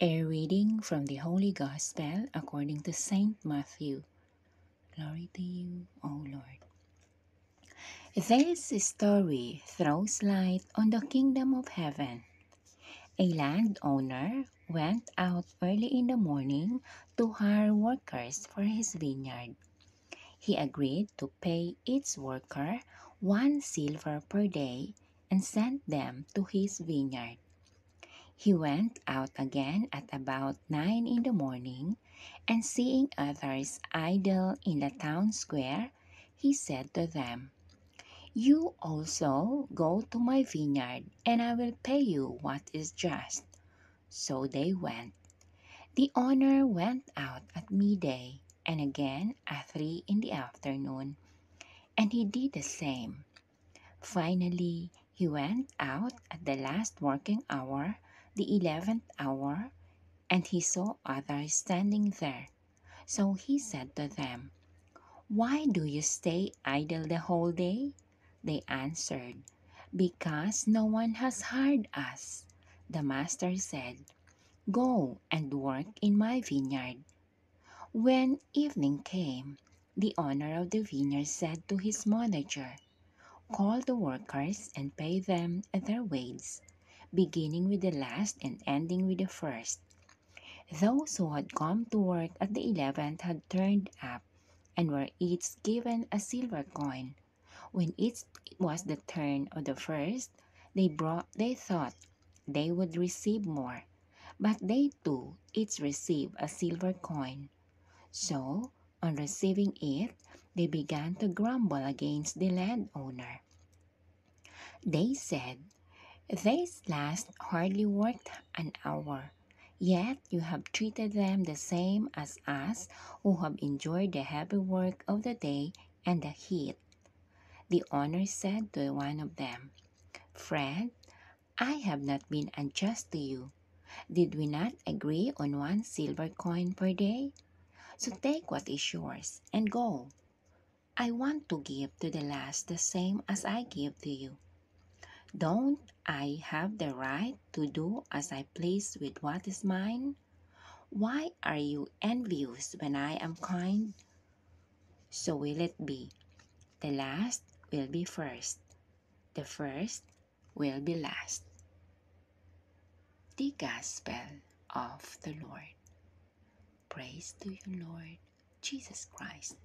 A reading from the Holy Gospel according to Saint Matthew. Glory to you, O Lord. This story throws light on the kingdom of heaven. A landowner went out early in the morning to hire workers for his vineyard. He agreed to pay each worker 1 silver per day and sent them to his vineyard. He went out again at about 9 in the morning, and seeing others idle in the town square, he said to them, "You also go to my vineyard, and I will pay you what is just." So they went. The owner went out at midday, and again at 3 in the afternoon, and he did the same. Finally, he went out at the last working hour, the 11th hour, and he saw others standing there. So he said to them, "Why do you stay idle the whole day?" They answered, "Because no one has hired us." The master said, "Go and work in my vineyard." When evening came, the owner of the vineyard said to his manager, "Call the workers and pay them their wages, beginning with the last and ending with the first." Those who had come to work at the 11th had turned up and were each given a silver coin. When it was the turn of the first, they thought they would receive more, but they too each received a silver coin. So, on receiving it, they began to grumble against the landowner. They said, "These last hardly worked an hour, yet you have treated them the same as us who have enjoyed the heavy work of the day and the heat." The owner said to one of them, "Friend, I have not been unjust to you. Did we not agree on 1 silver coin per day? So take what is yours and go. I want to give to the last the same as I give to you. Don't I have the right to do as I please with what is mine? Why are you envious when I am kind? So will it be. The last will be first. The first will be last." The Gospel of the Lord. Praise to you, Lord Jesus Christ.